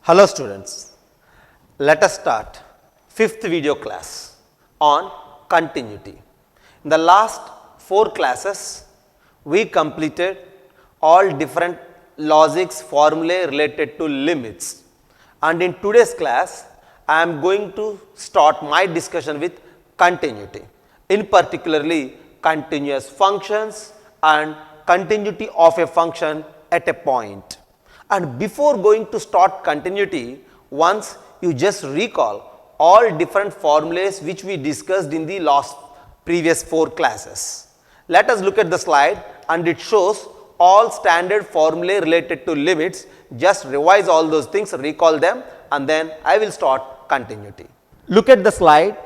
Hello students, let us start 5th video class on continuity. In the last 4 classes, we completed all different logics formulae related to limits, and in today's class, I am going to start my discussion with continuity, in particularly continuous functions and continuity of a function at a point. And before going to start continuity, once you just recall all different formulas which we discussed in the last previous 4 classes. Let us look at the slide, and it shows all standard formulae related to limits. Just revise all those things, recall them, and then I will start continuity. Look at the slide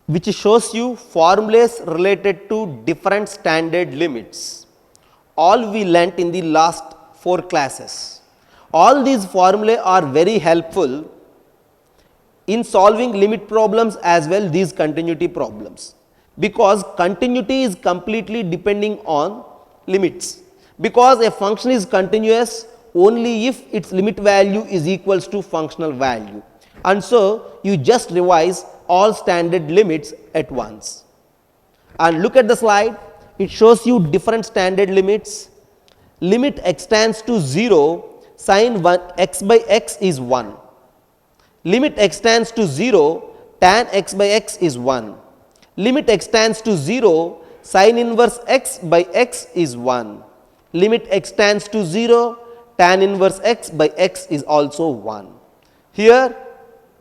which shows you formulas related to different standard limits. All we learnt in the last 4 classes. All these formulae are very helpful in solving limit problems as well these continuity problems, because continuity is completely depending on limits, because a function is continuous only if its limit value is equals to functional value, and so you just revise all standard limits at once. And look at the slide, it shows you different standard limits. Limit x tends to 0, sin 1 x by x is 1. Limit x tends to 0, tan x by x is 1. Limit x tends to 0, sin inverse x by x is 1. Limit x tends to 0, tan inverse x by x is also 1. Here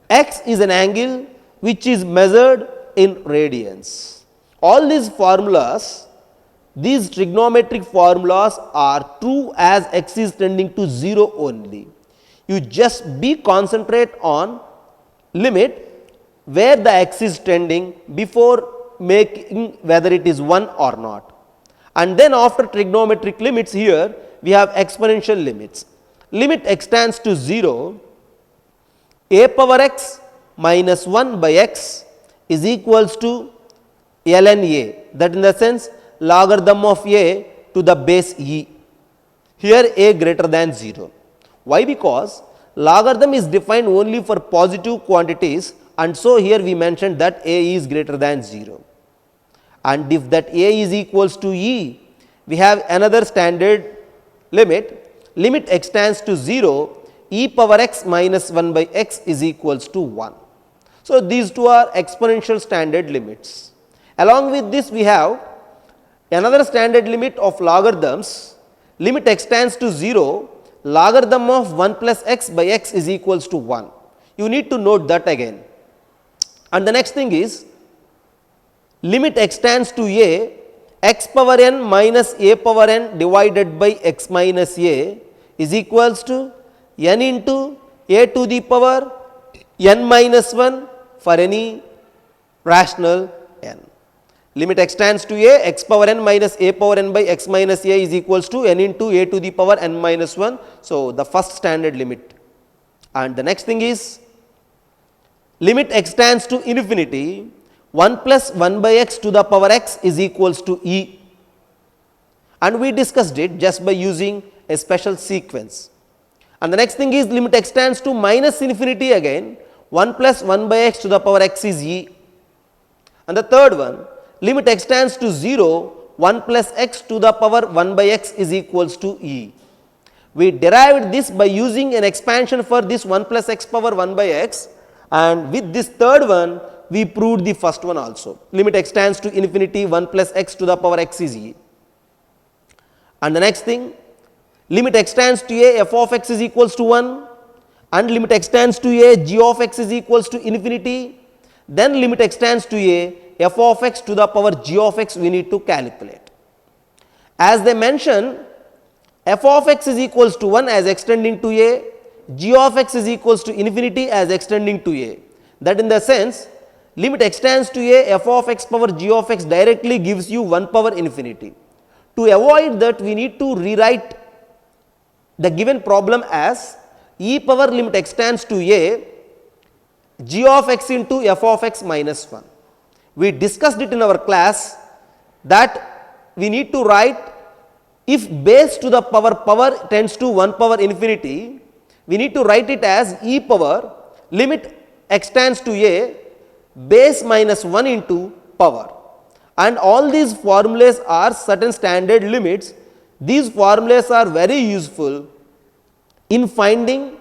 x is an angle which is measured in radians. All these formulas, these trigonometric formulas are true as x is tending to 0 only. You just be concentrate on limit where the x is tending before making whether it is 1 or not. And then after trigonometric limits, here we have exponential limits. Limit x tends to 0, a power x minus 1 by x is equals to ln a, that in the sense logarithm of a to the base e, here a greater than 0. Why? Because logarithm is defined only for positive quantities, and so here we mentioned that a is greater than 0. And if that a is equals to e, we have another standard limit, limit x tends to 0, e power x minus 1 by x is equals to 1. So these two are exponential standard limits. Along with this, we have another standard limit of logarithms, limit x tends to 0, logarithm of 1 plus x by x is equals to 1. You need to note that again. And the next thing is limit x tends to a, x power n minus a power n divided by x minus a is equals to n into a to the power n minus 1 for any rational n. Limit x tends to a, x power n minus a power n by x minus a is equals to n into a to the power n minus 1. So, the first standard limit. And the next thing is limit x tends to infinity, 1 plus 1 by x to the power x is equals to e, and we discussed it just by using a special sequence. And the next thing is limit x tends to minus infinity, again 1 plus 1 by x to the power x is e. And the third one, limit x tends to 0, 1 plus x to the power 1 by x is equals to e. We derived this by using an expansion for this 1 plus x power 1 by x, and with this third one we proved the first one also. Limit x tends to infinity, 1 plus x to the power x is e. And the next thing, limit x tends to a, f of x is equals to 1, and limit x tends to a, g of x is equals to infinity, then limit x tends to a, f of x to the power g of x we need to calculate. As they mention, f of x is equals to 1 as extending to a, g of x is equals to infinity as extending to a. That in the sense, limit x tends to a, f of x power g of x directly gives you 1 power infinity. To avoid that, we need to rewrite the given problem as e power limit x tends to a, g of x into f of x minus 1. We discussed it in our class that we need to write if base to the power tends to 1 power infinity, we need to write it as e power limit x tends to a base minus 1 into power, and all these formulas are certain standard limits. These formulas are very useful in finding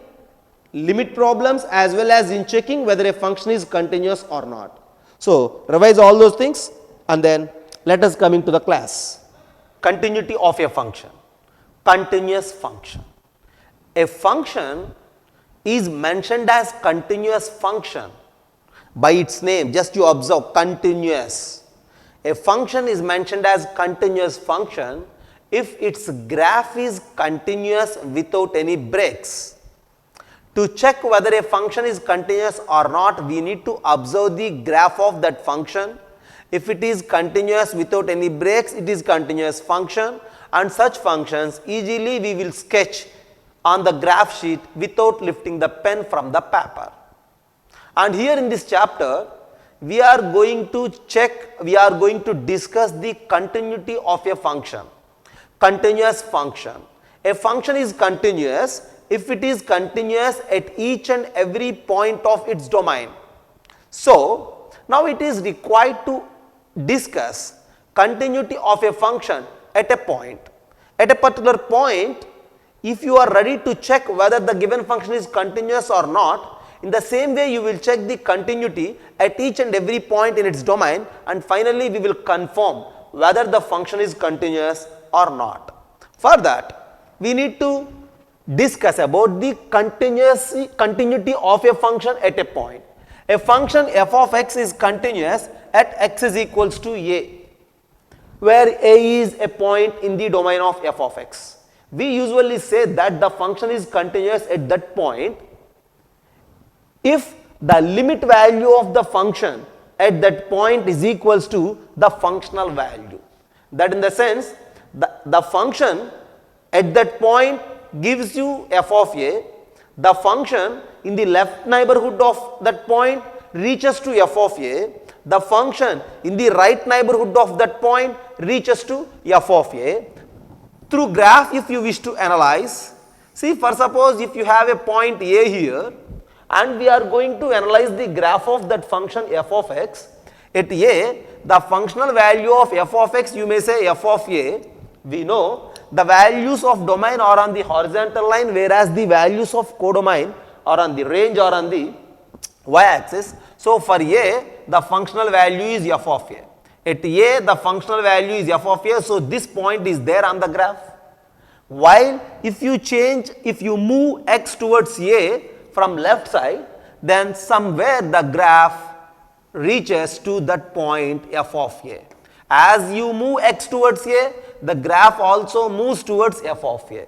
limit problems as well as in checking whether a function is continuous or not. So, revise all those things and then let us come into the class. Continuity of a function. Continuous function. A function is mentioned as continuous function by its name. Just you observe, continuous. A function is mentioned as continuous function if its graph is continuous without any breaks. To check whether a function is continuous or not, we need to observe the graph of that function. If it is continuous without any breaks, it is continuous function, and such functions easily we will sketch on the graph sheet without lifting the pen from the paper. And here in this chapter, we are going to discuss the continuity of a function. Continuous function. A function is continuous if it is continuous at each and every point of its domain. So, now it is required to discuss continuity of a function at a point. At a particular point, if you are ready to check whether the given function is continuous or not, in the same way you will check the continuity at each and every point in its domain, and finally we will confirm whether the function is continuous or not. For that, we need to discuss about the continuity of a function at a point. A function f of x is continuous at x is equals to a, where a is a point in the domain of f of x. We usually say that the function is continuous at that point if the limit value of the function at that point is equals to the functional value. That in the sense, the function at that point gives you f of a, the function in the left neighborhood of that point reaches to f of a, the function in the right neighborhood of that point reaches to f of a. Through graph, if you wish to analyze, see, for suppose if you have a point a here and we are going to analyze the graph of that function f of x, at a the functional value of f of x, you may say f of a, we know the values of domain are on the horizontal line, whereas the values of codomain are on the range or on the y-axis. So, for a the functional value is f of a. At a the functional value is f of a, so this point is there on the graph. While if you move x towards a from left side, then somewhere the graph reaches to that point f of a. As you move x towards a, the graph also moves towards f of a.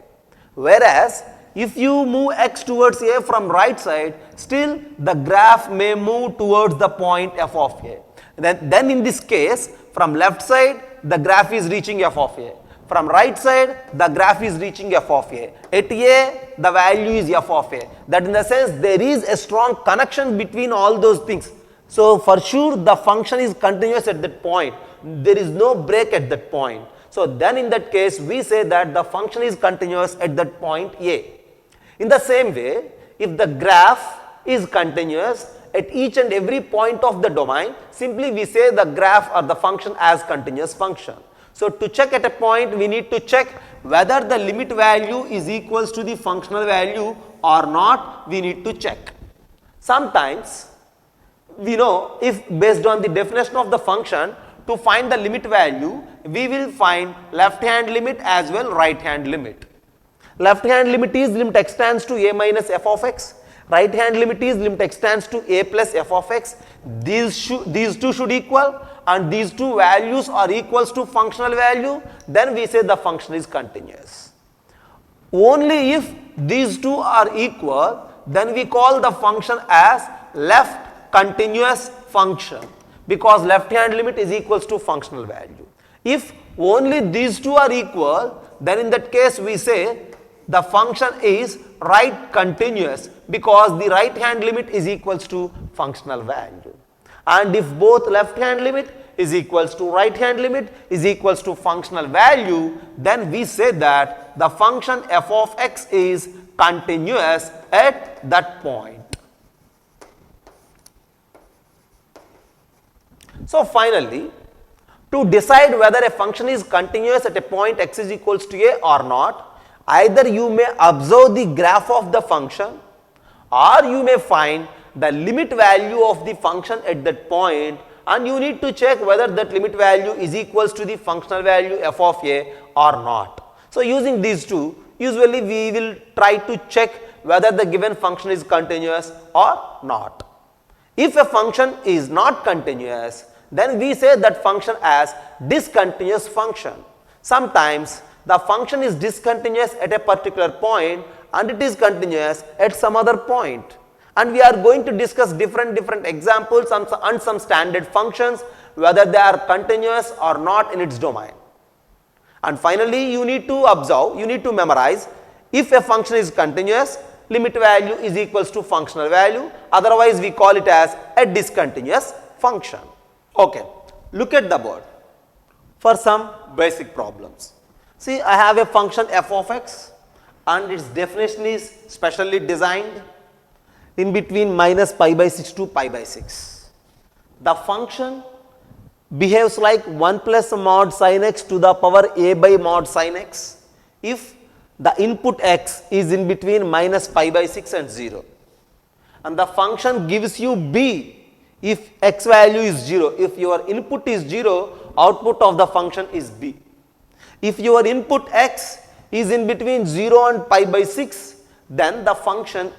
Whereas, if you move x towards a from right side, still the graph may move towards the point f of a. Then in this case, from left side, the graph is reaching f of a. From right side, the graph is reaching f of a. At a, the value is f of a. That in the sense, there is a strong connection between all those things. So, for sure, the function is continuous at that point. There is no break at that point. So, then in that case, we say that the function is continuous at that point a. In the same way, if the graph is continuous at each and every point of the domain, simply we say the graph or the function as continuous function. So, to check at a point, we need to check whether the limit value is equals to the functional value or not, we need to check. Sometimes, we know if based on the definition of the function, to find the limit value, we will find left hand limit as well right hand limit. Left hand limit is limit x tends to a minus f of x. Right hand limit is limit x tends to a plus f of x. These two should equal, and these two values are equals to functional value, then we say the function is continuous. Only if these two are equal, then we call the function as left continuous function, because left hand limit is equals to functional value. If only these two are equal, then in that case we say the function is right continuous, because the right hand limit is equals to functional value. And if both left hand limit is equals to right hand limit is equals to functional value, then we say that the function f of x is continuous at that point. So finally, to decide whether a function is continuous at a point x is equals to a or not, either you may observe the graph of the function or you may find the limit value of the function at that point, and you need to check whether that limit value is equals to the functional value f of a or not. So using these two, usually we will try to check whether the given function is continuous or not. If a function is not continuous, then we say that function as discontinuous function. Sometimes the function is discontinuous at a particular point and it is continuous at some other point. And we are going to discuss different examples and some standard functions, whether they are continuous or not in its domain. And finally, you need to observe, you need to memorize, if a function is continuous, limit value is equals to functional value, otherwise we call it as a discontinuous function. Okay, look at the board for some basic problems. See, I have a function f of x and its definition is specially designed in between minus pi by 6 to pi by 6. The function behaves like 1 plus mod sin x to the power a by mod sin x if the input x is in between minus pi by 6 and 0. And the function gives you b if x value is 0. If your input is 0, output of the function is b. If your input x is in between 0 and pi by 6, then the function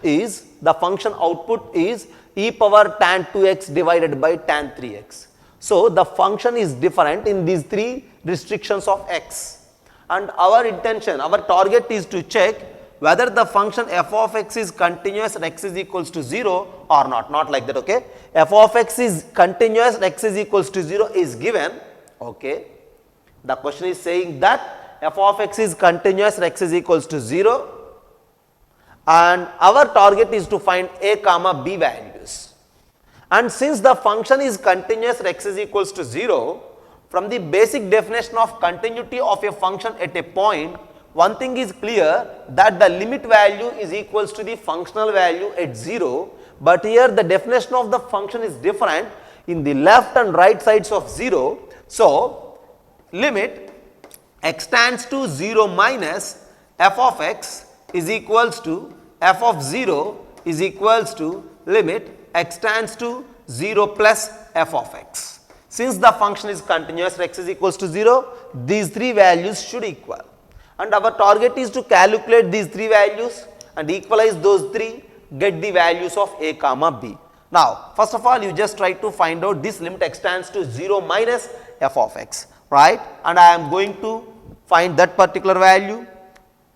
output is e power tan 2x divided by tan 3x. So the function is different in these three restrictions of x. And our intention, our target is to check whether the function f of x is continuous at x is equals to 0 or not. Not like that, okay. F of x is continuous at x is equals to 0 is given, okay. The question is saying that f of x is continuous at x is equals to 0 and our target is to find a comma b values. And since the function is continuous at x is equals to 0, from the basic definition of continuity of a function at a point, one thing is clear that the limit value is equals to the functional value at 0, but here the definition of the function is different in the left and right sides of 0. So, limit x tends to 0 minus f of x is equals to f of 0 is equals to limit x tends to 0 plus f of x. Since the function is continuous at x is equals to 0, these three values should equal. And our target is to calculate these three values and equalize those three, get the values of a comma b. Now, first of all, you just try to find out this limit x tends to 0 minus f of x, right? And I am going to find that particular value,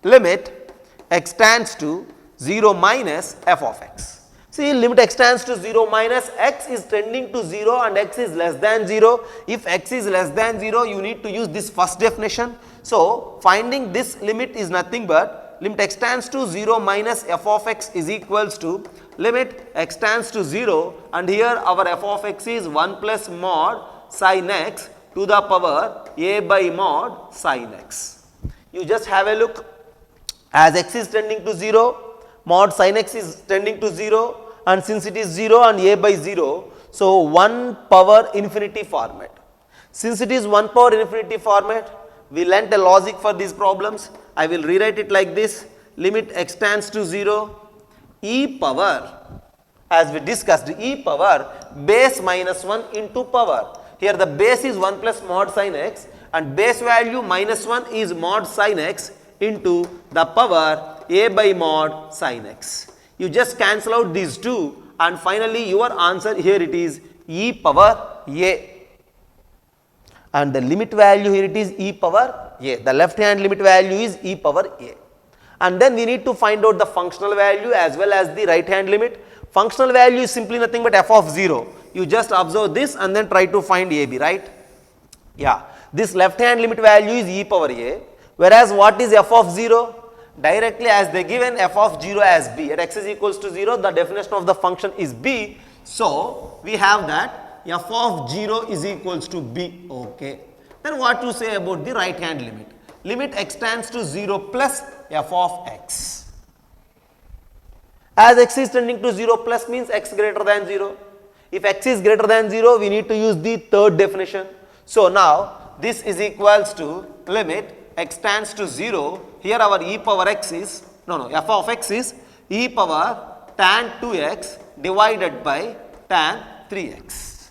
limit x tends to 0 minus f of x. See, limit x tends to 0 minus x is tending to 0 and x is less than 0. If x is less than 0, you need to use this first definition. So, finding this limit is nothing but limit x tends to 0 minus f of x is equals to limit x tends to 0 and here our f of x is 1 plus mod sin x to the power a by mod sin x. You just have a look, as x is tending to 0, mod sin x is tending to 0 and since it is 0 and a by 0, so 1 power infinity format. Since it is 1 power infinity format, we learnt a logic for these problems. I will rewrite it like this, limit x tends to 0 e power, as we discussed, e power base minus 1 into power. Here the base is 1 plus mod sin x and base value minus 1 is mod sin x into the power a by mod sin x. You just cancel out these two and finally your answer here it is e power a. And the limit value here it is e power a. The left hand limit value is e power a. And then we need to find out the functional value as well as the right hand limit. Functional value is simply nothing but f of 0. You just observe this and then try to find ab, right? Yeah. This left hand limit value is e power a. Whereas what is f of 0? Directly as they given f of 0 as b. At x is equals to 0, the definition of the function is b. So, we have that f of 0 is equals to b, okay. Then what to say about the right hand limit? Limit x tends to 0 plus f of x. As x is tending to 0 plus means x greater than 0. If x is greater than 0, we need to use the third definition. So now this is equals to limit x tends to 0. Here our e power x is, f of x is e power tan 2x divided by tan 3x.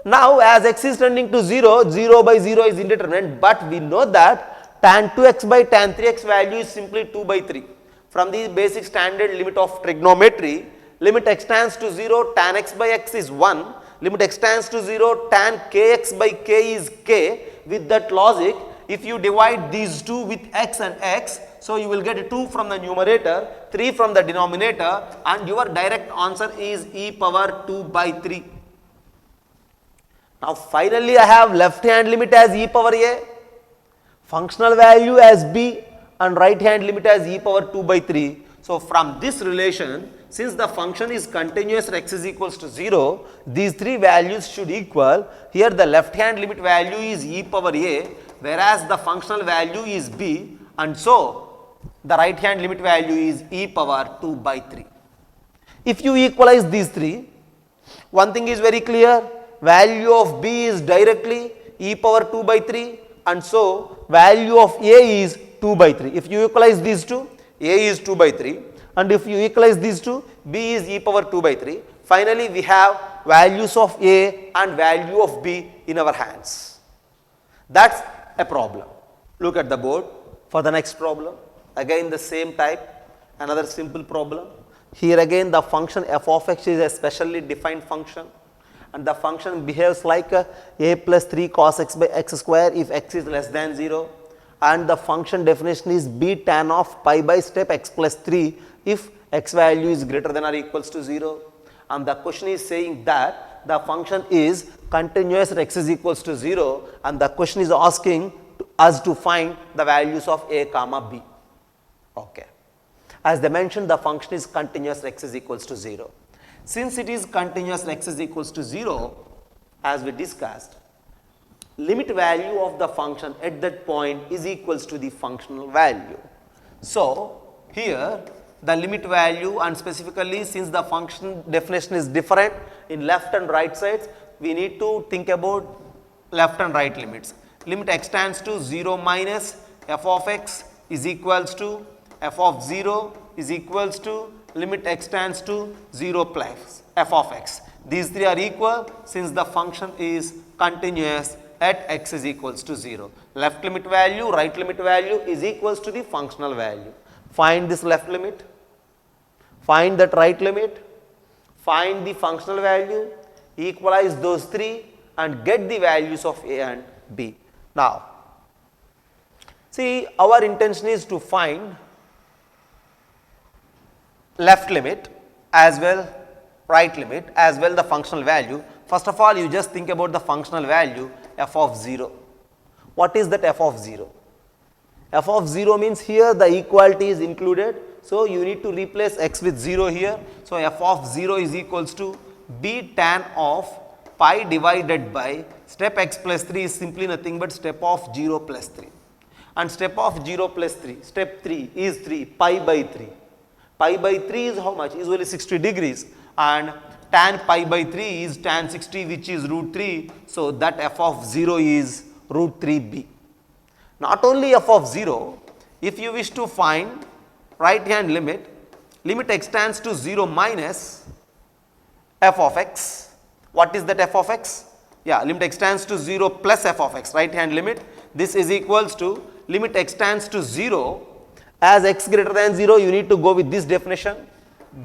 Now as x is tending to 0, 0 by 0 is indeterminate, but we know that tan 2x by tan 3x value is simply 2 by 3. From the basic standard limit of trigonometry, limit x tends to 0, tan x by x is 1, limit x tends to 0, tan kx by k is k. With that logic, if you divide these two with x and x, so you will get 2 from the numerator, 3 from the denominator, and your direct answer is e power 2 by 3. Now finally I have left hand limit as e power a, functional value as b, and right hand limit as e power 2 by 3. So from this relation, since the function is continuous x is equals to 0, these three values should equal. Here the left hand limit value is e power a, whereas the functional value is b, and so the right hand limit value is e power 2 by 3. If you equalize these three, one thing is very clear, value of b is directly e power 2 by 3, and so value of a is 2 by 3. If you equalize these two, a is 2 by 3, and if you equalize these two, b is e power 2 by 3. Finally, we have values of a and value of b in our hands. That's a problem. Look at the board for the next problem. Again the same type, another simple problem. Here again the function f of x is a specially defined function, and the function behaves like a plus 3 cos x by x square if x is less than 0, and the function definition is b tan of pi by step x plus 3 if x value is greater than or equals to 0, and the question is saying that the function is continuous at x is equals to 0, and the question is asking us to find the values of a comma b. Okay. As they mentioned, the function is continuous x is equals to 0. Since it is continuous x is equals to 0, as we discussed, limit value of the function at that point is equals to the functional value. So here the limit value, and specifically since the function definition is different in left and right sides, we need to think about left and right limits. Limit x tends to 0 minus f of x is equals to f of 0 is equals to limit x tends to 0 plus f of x. These three are equal since the function is continuous at x is equals to 0. Left limit value, right limit value is equals to the functional value. Find this left limit, find that right limit, find the functional value, equalize those three and get the values of a and b. Now, see, our intention is to find left limit as well right limit as well the functional value. First of all, you just think about the functional value f of 0. What is that f of 0? F of 0 means here the equality is included, so you need to replace x with 0 here. So f of 0 is equals to b tan of pi divided by step x plus 3 is simply nothing but step of 0 plus 3, and step of 0 plus 3, step 3 is 3 pi by 3. Pi by 3 is how much? Usually 60 degrees, and tan pi by 3 is tan 60, which is root 3. So that f of 0 is root 3b. Not only f of 0, if you wish to find right hand limit, limit x tends to 0 minus f of x. What is that f of x? Yeah, limit x tends to 0 plus f of x, right hand limit. This is equals to limit x tends to 0. As x greater than 0, you need to go with this definition,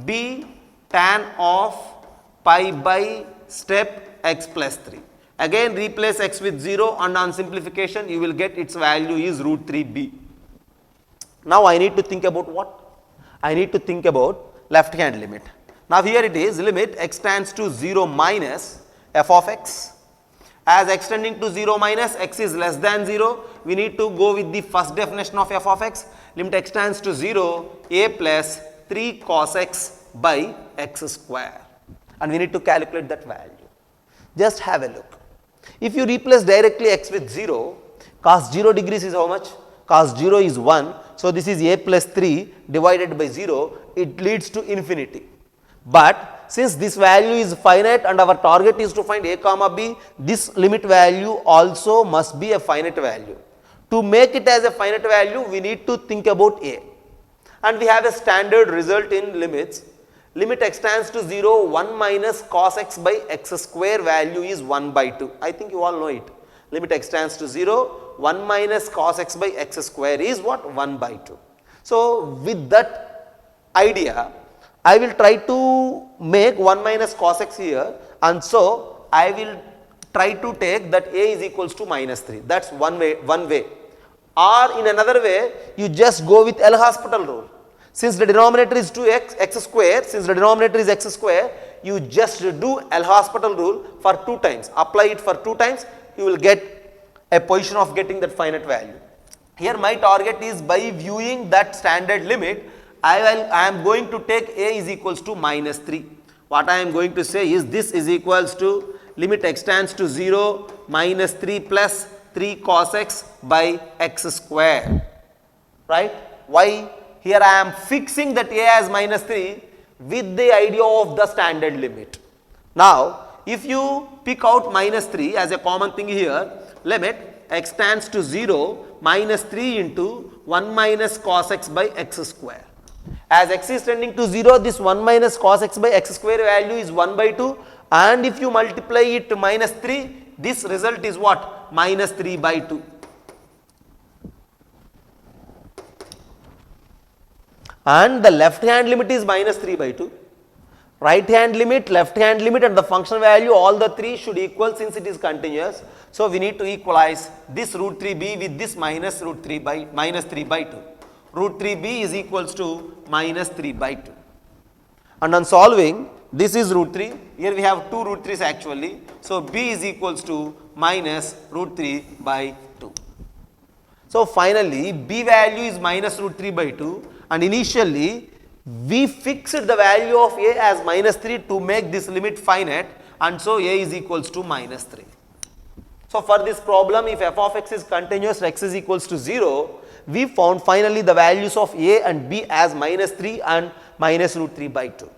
b tan of pi by step x plus 3. Again replace x with 0, and on simplification you will get its value is root 3b. Now I need to think about what? I need to think about left hand limit. Now here it is, limit x tends to 0 minus f of x. As x tending to 0 minus x is less than 0, we need to go with the first definition of f of x. Limit x tends to 0, a plus 3 cos x by x square, and we need to calculate that value. Just have a look. If you replace directly x with 0, cos 0 degrees is how much? cos 0 is 1. So, this is a plus 3 divided by 0, it leads to infinity. But since this value is finite and our target is to find a comma b, this limit value also must be a finite value. To make it as a finite value, we need to think about a. And we have a standard result in limits. Limit x tends to 0, 1 minus cos x by x square value is 1 by 2. I think you all know it. Limit x tends to 0, 1 minus cos x by x square is what? 1 by 2. So, with that idea, I will try to make 1 minus cos x here, and so I will try to take that a is equals to minus 3. That is one way. Or in another way, you just go with L'Hospital rule. Since the denominator is 2x, x square, since the denominator is x square, you just do L'Hospital rule for 2 times. Apply it for 2 times, you will get a position of getting that finite value. Here my target is, by viewing that standard limit, I am going to take a is equals to minus 3. What I am going to say is this is equals to limit x tends to 0 minus 3 plus 3 cos x by x square, right? Why? Here I am fixing that a as minus 3 with the idea of the standard limit. Now, if you pick out minus 3 as a common thing here, limit x tends to 0 minus 3 into 1 minus cos x by x square. As x is tending to 0, this 1 minus cos x by x square value is 1 by 2, and if you multiply it to minus 3, this result is what? Minus 3 by 2. And the left hand limit is minus 3 by 2. Right hand limit, left hand limit and the function value, all the 3 should equal since it is continuous. So, we need to equalize this root 3b with this minus 3 by 2. Root 3b is equals to minus 3 by 2. And on solving, this is root 3. Here we have 2 root 3's actually. So, b is equals to minus root 3 by 2. So, finally, b value is minus root 3 by 2, and initially we fixed the value of a as minus 3 to make this limit finite, and so a is equals to minus 3. So, for this problem, if f of x is continuous, x is equals to 0, we found finally the values of a and b as minus 3 and minus root 3 by 2.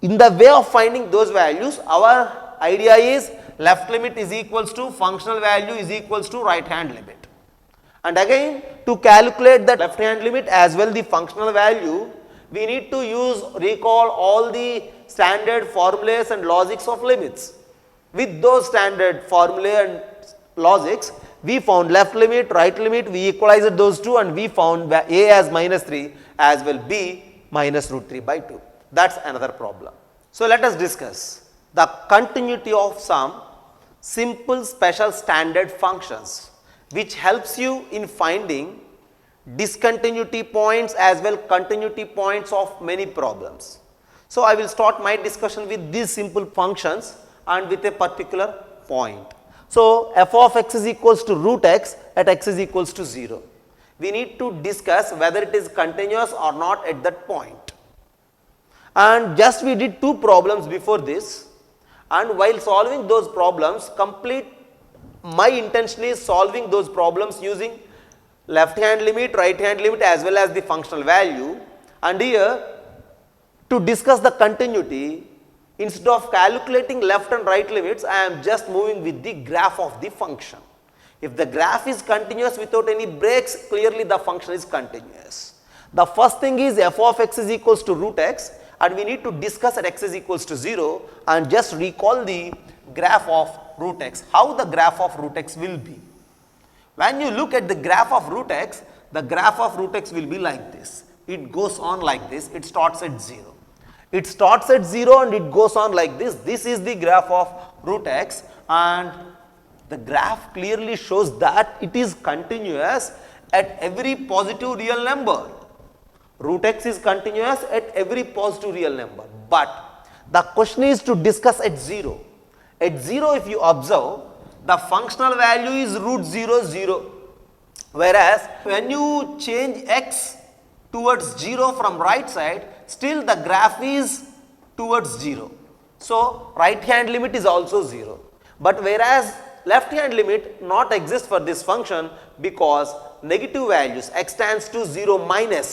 In the way of finding those values, our idea is left limit is equals to functional value is equals to right hand limit. And again, to calculate the left hand limit as well the functional value, we need to recall all the standard formulas and logics of limits. With those standard formulae and logics, we found left limit, right limit, we equalized those two, and we found a as minus 3 as well b minus root 3 by 2. That is another problem. So, let us discuss the continuity of some simple special standard functions, which helps you in finding discontinuity points as well continuity points of many problems. So, I will start my discussion with these simple functions and with a particular point. So, f of x is equals to root x at x is equals to 0. We need to discuss whether it is continuous or not at that point. And just we did 2 problems before this, and while solving those problems, my intention is solving those problems using left hand limit, right hand limit as well as the functional value. And here, to discuss the continuity, instead of calculating left and right limits, I am just moving with the graph of the function. If the graph is continuous without any breaks, clearly the function is continuous. The first thing is f of x is equals to root x, and we need to discuss at x is equals to 0 and just recall the graph of root x, how the graph of root x will be. When you look at the graph of root x, the graph of root x will be like this. It goes on like this, it starts at 0. It starts at 0 and it goes on like this. This is the graph of root x, and the graph clearly shows that it is continuous at every positive real number. Root x is continuous at every positive real number, but the question is to discuss at 0. At 0, if you observe, the functional value is root 0, 0, whereas when you change x towards 0 from right side, still the graph is towards 0. So, right hand limit is also 0, but whereas left hand limit not exist for this function because negative values x tends to 0 minus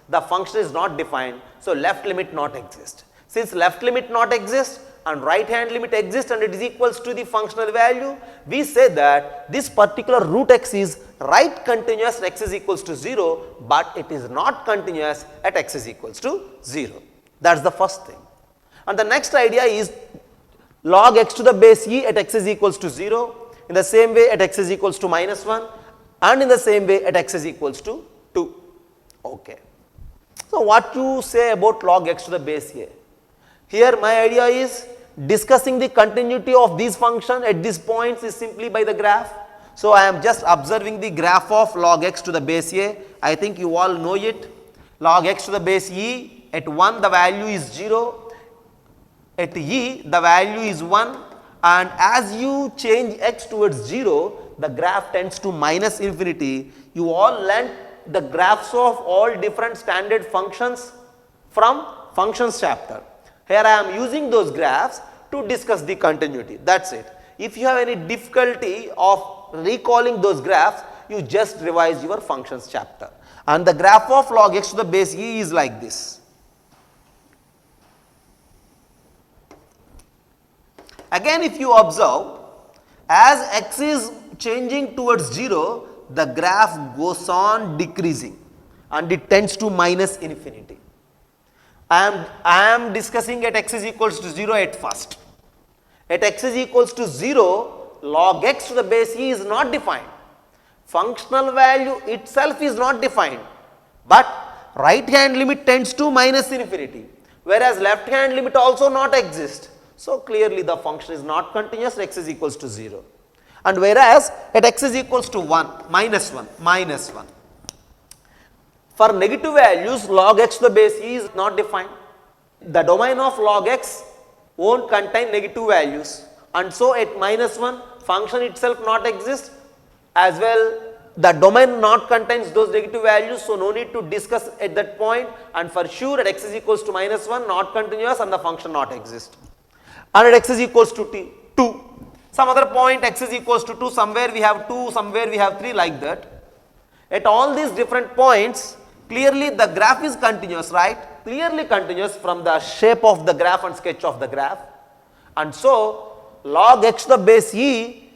the function is not defined. So, left limit not exist. Since left limit not exist and right hand limit exists and it is equals to the functional value, we say that this particular root x is right continuous at x is equals to 0, but it is not continuous at x is equals to 0. That is the first thing. And the next idea is log x to the base e at x is equals to 0, in the same way at x is equals to minus 1 and in the same way at x is equals to 2. Okay. So, what you say about log x to the base a? Here my idea is discussing the continuity of these functions at these points is simply by the graph. So, I am just observing the graph of log x to the base a. I think you all know it. Log x to the base e, at 1 the value is 0, at e the value is 1, and as you change x towards 0, the graph tends to minus infinity. You all learnt the graphs of all different standard functions from functions chapter. Here I am using those graphs to discuss the continuity, that is it. If you have any difficulty of recalling those graphs, you just revise your functions chapter. And the graph of log x to the base e is like this. Again, if you observe, as x is changing towards 0, the graph goes on decreasing and it tends to minus infinity. I am discussing at x is equals to 0 at first. At x is equals to 0, log x to the base e is not defined. Functional value itself is not defined, but right hand limit tends to minus infinity, whereas left hand limit also not exist. So, clearly the function is not continuous at x is equals to 0, and whereas at x is equals to 1, minus 1, minus 1. For negative values, log x to the base e is not defined. The domain of log x won't contain negative values, and so at minus 1 function itself not exist, as well the domain not contains those negative values. So, no need to discuss at that point, and for sure at x is equals to minus 1 not continuous and the function not exist. And at x is equals to 2, some other point x is equals to 2, somewhere we have 2, somewhere we have 3, like that. At all these different points, clearly the graph is continuous, right? Clearly continuous from the shape of the graph and sketch of the graph. And so, log x to the base e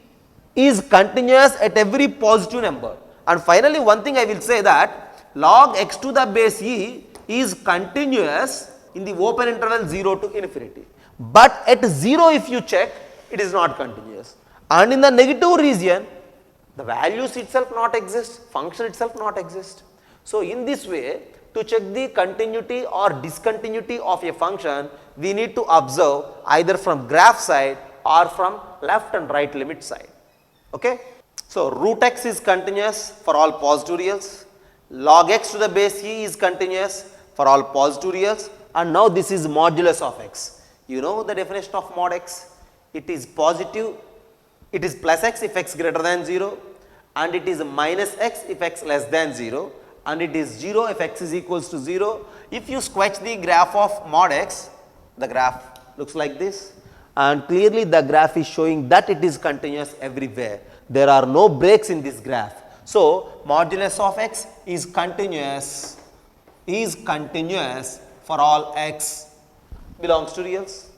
is continuous at every positive number. And finally, one thing I will say that log x to the base e is continuous in the open interval 0 to infinity. But at 0 if you check, it is not continuous. And in the negative region, the values itself not exist, function itself not exist. So, in this way, to check the continuity or discontinuity of a function, we need to observe either from graph side or from left and right limit side. Okay? So, root x is continuous for all positive reals, log x to the base e is continuous for all positive reals, and now this is modulus of x. You know the definition of mod x, it is positive, it is plus x if x greater than 0, and it is minus x if x less than 0, and it is 0 if x is equals to 0. If you sketch the graph of mod x, the graph looks like this, and clearly the graph is showing that it is continuous everywhere. There are no breaks in this graph. So, modulus of x is continuous for all x belongs to reals.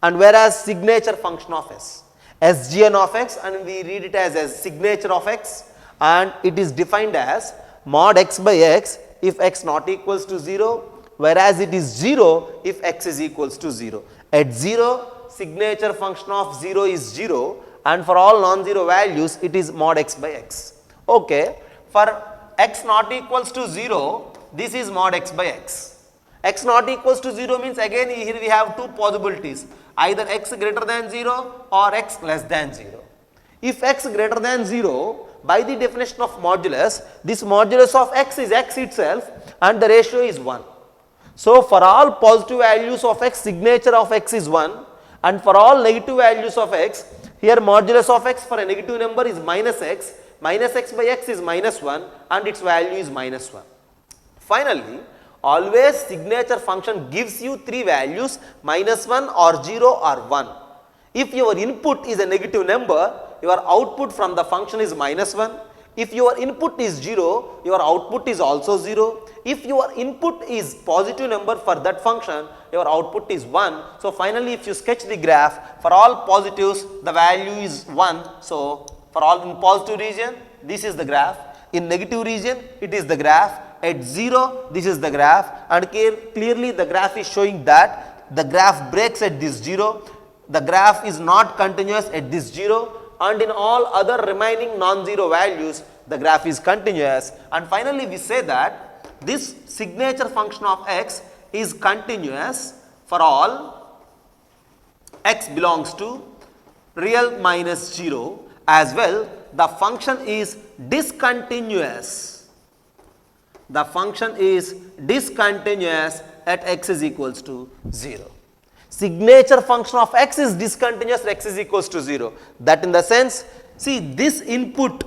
And whereas signature function of s, sgn of x, and we read it as signature of x, and it is defined as mod x by x if x not equals to 0, whereas it is 0 if x is equals to 0. At 0, signature function of 0 is 0, and for all non-zero values it is mod x by x. Okay. For x not equals to 0, this is mod x by x. X not equals to 0 means again here we have two possibilities, either x greater than 0 or x less than 0. If x greater than 0, by the definition of modulus, this modulus of x is x itself and the ratio is 1. So, for all positive values of x, signature of x is 1, and for all negative values of x, here modulus of x for a negative number is minus x by x is minus 1 and its value is minus 1. Finally, always signature function gives you three values, minus 1 or 0 or 1. If your input is a negative number, your output from the function is minus 1. If your input is 0, your output is also 0. If your input is positive number for that function, your output is 1. So, finally, if you sketch the graph, for all positives, the value is 1. So, for all in positive region, this is the graph. In negative region, it is the graph. At 0, this is the graph, and clearly the graph is showing that the graph breaks at this 0. The graph is not continuous at this 0. And in all other remaining non-zero values, the graph is continuous. And finally, we say that this signature function of x is continuous for all x belongs to real minus 0. As well, the function is discontinuous. The function is discontinuous at x is equals to 0. Signature function of x is discontinuous at x is equals to 0. That in the sense, see this input,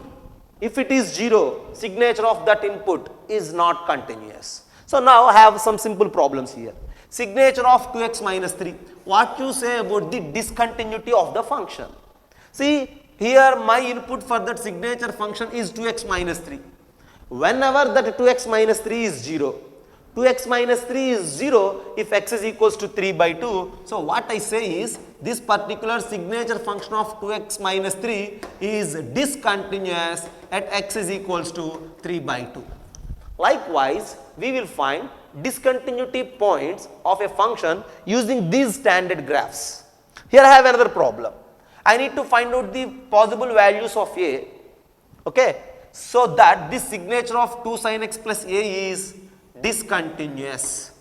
if it is 0, signature of that input is not continuous. So, now I have some simple problems here. Signature of 2x minus 3. What you say about the discontinuity of the function? See, here my input for that signature function is 2x minus 3. Whenever that 2x minus 3 is 0, 2x minus 3 is 0 if x is equals to 3 by 2. So, what I say is this particular signature function of 2x minus 3 is discontinuous at x is equals to 3 by 2. Likewise, we will find discontinuity points of a function using these standard graphs. Here I have another problem. I need to find out the possible values of a, okay, so that this signature of 2 sin x plus a is discontinuous.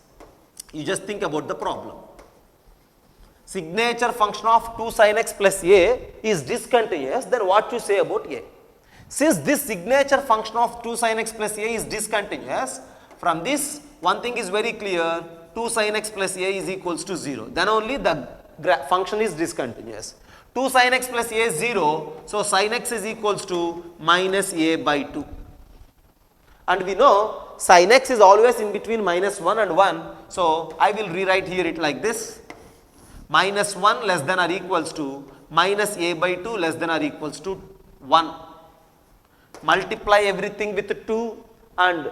You just think about the problem. Signature function of 2 sin x plus a is discontinuous, then what you say about a? Since this signature function of 2 sin x plus a is discontinuous, from this one thing is very clear, 2 sin x plus a is equals to 0, then only the function is discontinuous. 2 sin x plus a is 0, so sin x is equals to minus a by 2. And we know sin x is always in between minus 1 and 1. So, I will rewrite here it like this, minus 1 less than or equals to minus a by 2 less than or equals to 1. Multiply everything with 2 and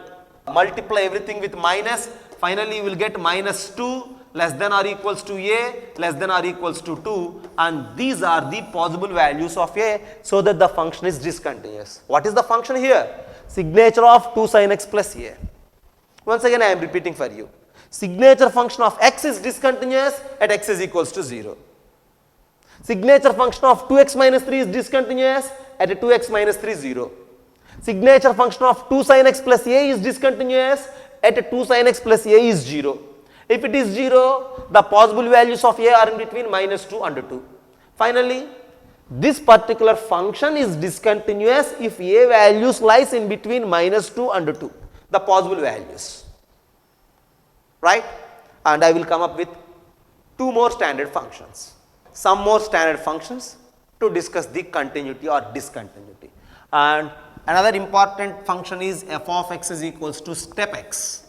multiply everything with minus, finally you will get minus 2 less than or equals to a less than or equals to 2, and these are the possible values of a, so that the function is discontinuous. What is the function here? Signature of 2 sin x plus a. Once again I am repeating for you. Signature function of x is discontinuous at x is equals to 0. Signature function of 2x minus 3 is discontinuous at 2x minus 3 0. Signature function of 2 sin x plus a is discontinuous at 2 sin x plus a is 0. If it is 0, the possible values of a are in between minus 2 and 2. Finally, this particular function is discontinuous if a values lies in between minus 2 and 2, the possible values, right? And I will come up with 2 more standard functions, some more standard functions to discuss the continuity or discontinuity. And another important function is f of x is equals to step x.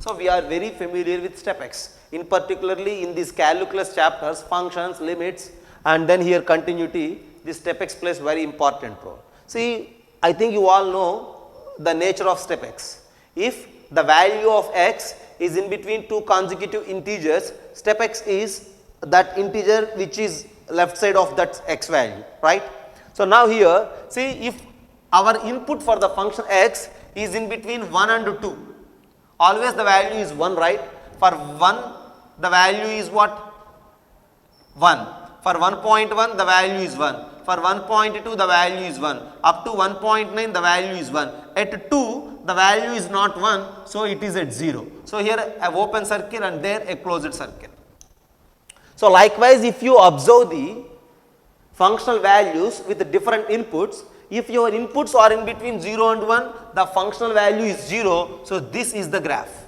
So, we are very familiar with step x, in particularly in these calculus chapters, functions, limits, and then here continuity, this step x plays very important role. See, I think you all know the nature of step x. If the value of x is in between 2 consecutive integers, step x is that integer which is left side of that x value, right? So, now here see, if our input for the function x is in between 1 and 2, always the value is 1, right? For 1 the value is what? 1. For 1.1 the value is 1. For 1.2 the value is 1. Up to 1.9 the value is 1. At 2 the value is not 1, so it is at 0. So, here a open circle and there a closed circle. So, likewise if you observe the functional values with the different inputs, if your inputs are in between 0 and 1, the functional value is 0. So, this is the graph.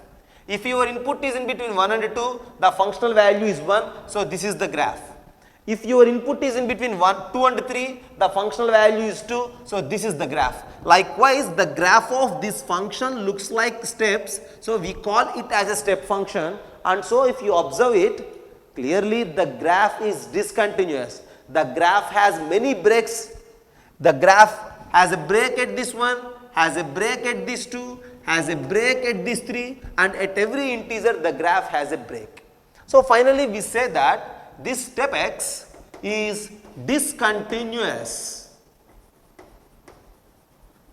If your input is in between 1 and 2, the functional value is 1. So, this is the graph. If your input is in between 2 and 3, the functional value is 2. So, this is the graph. Likewise, the graph of this function looks like steps. So, we call it as a step function, and so if you observe it, clearly the graph is discontinuous. The graph has many breaks the graph has a break at this one, has a break at this 2, has a break at this 3, and at every integer the graph has a break. So finally we say that this step x is discontinuous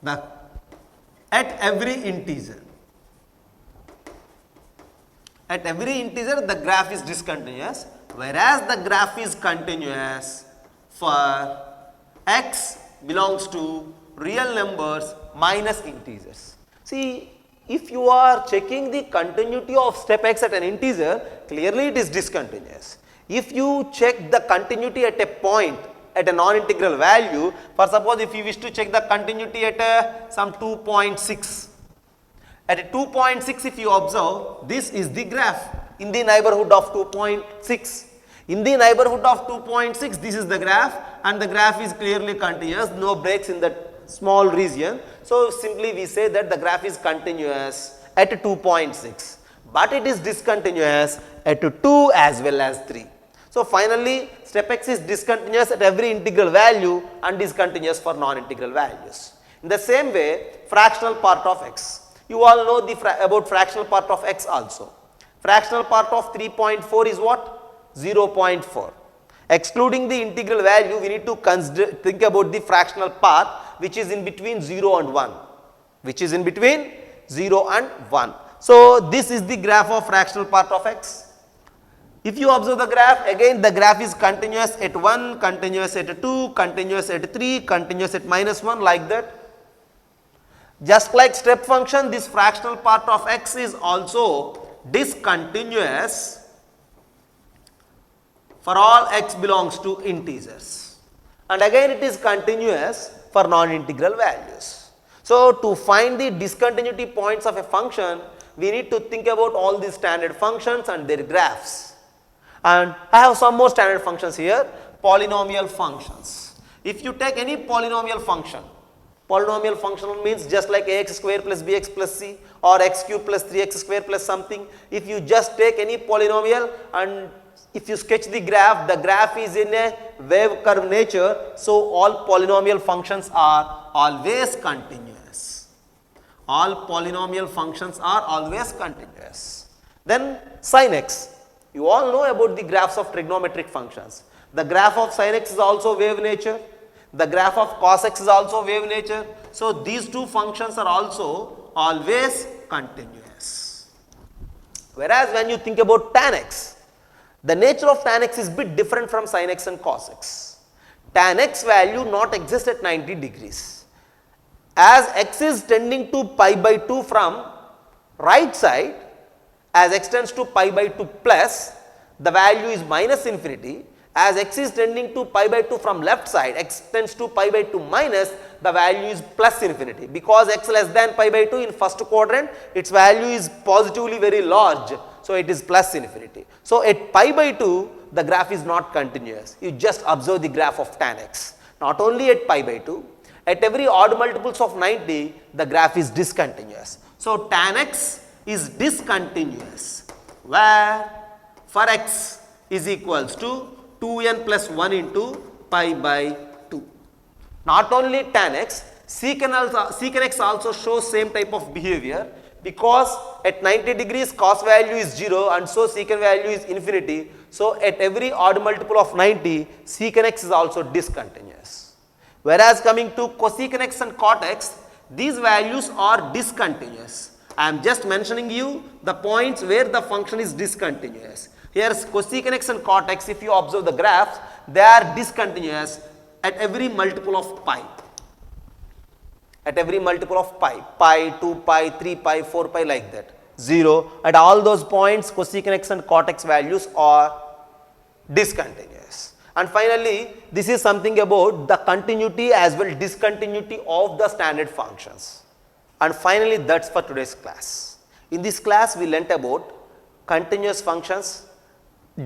at every integer. At every integer the graph is discontinuous, whereas the graph is continuous for x belongs to real numbers minus integers. See, if you are checking the continuity of step x at an integer, clearly it is discontinuous. If you check the continuity at a point at a non-integral value, for suppose if you wish to check the continuity at some 2.6, at a 2.6 if you observe, this is the graph in the neighborhood of 2.6. In the neighborhood of 2.6, this is the graph, and the graph is clearly continuous, no breaks in that small region. So simply we say that the graph is continuous at 2.6, but it is discontinuous at 2 as well as 3. So finally step x is discontinuous at every integral value and discontinuous for non-integral values. In the same way, fractional part of x. You all know about fractional part of x also. Fractional part of 3.4 is what? 0.4. Excluding the integral value, we need to think about the fractional part which is in between 0 and 1, which is in between 0 and 1. So this is the graph of fractional part of x. If you observe the graph, again the graph is continuous at 1, continuous at 2, continuous at 3, continuous at -1, like that. Just like step function, this fractional part of x is also discontinuous for all x belongs to integers, and again it is continuous for non-integral values. So to find the discontinuity points of a function, we need to think about all these standard functions and their graphs. And I have some more standard functions here, polynomial functions. If you take any polynomial function means just like ax square plus bx plus c or x cube plus 3x square plus something. If you just take any polynomial and if you sketch the graph is in a wave curve nature, so all polynomial functions are always continuous. All polynomial functions are always continuous. Then sin x. You all know about the graphs of trigonometric functions. The graph of sin x is also wave nature. The graph of cos x is also wave nature. So these two functions are also always continuous. Whereas when you think about tan x, the nature of tan x is bit different from sin x and cos x. Tan x value not exist at 90 degrees. As x is tending to pi by 2 from right side, as x tends to pi by 2 plus, the value is minus infinity. As x is tending to pi by 2 from left side, x tends to pi by 2 minus, the value is plus infinity. Because x less than pi by 2 in first quadrant, its value is positively very large, so it is plus infinity. So at pi by 2, the graph is not continuous. You just observe the graph of tan x. Not only at pi by 2, at every odd multiples of 90, the graph is discontinuous. So tan x is discontinuous, where for x is equals to 2n plus 1 into pi by 2. Not only tan x, secant x also shows same type of behavior, because at 90 degrees cos value is 0 and so secant value is infinity. So at every odd multiple of 90, secant x is also discontinuous. Whereas coming to cosecant x and cot x, these values are discontinuous. I am just mentioning you the points where the function is discontinuous. Here cosecant x and cot x, if you observe the graphs, they are discontinuous at every multiple of pi. At every multiple of pi, pi, 2 pi, 3 pi, 4 pi, like that. 0. At all those points, cosecant x and cot x values are discontinuous. And finally, this is something about the continuity as well discontinuity of the standard functions. And finally, that's for today's class. In this class, we learnt about continuous functions,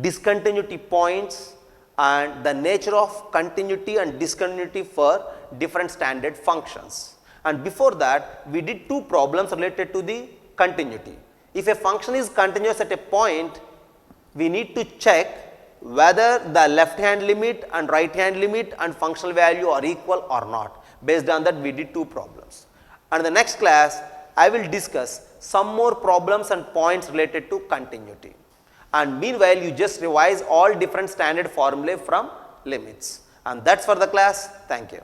discontinuity points, and the nature of continuity and discontinuity for different standard functions. And before that, we did two problems related to the continuity. If a function is continuous at a point, we need to check whether the left hand limit and right hand limit and functional value are equal or not. Based on that, we did 2 problems. And in the next class, I will discuss some more problems and points related to continuity. And meanwhile, you just revise all different standard formulae from limits. And that's for the class. Thank you.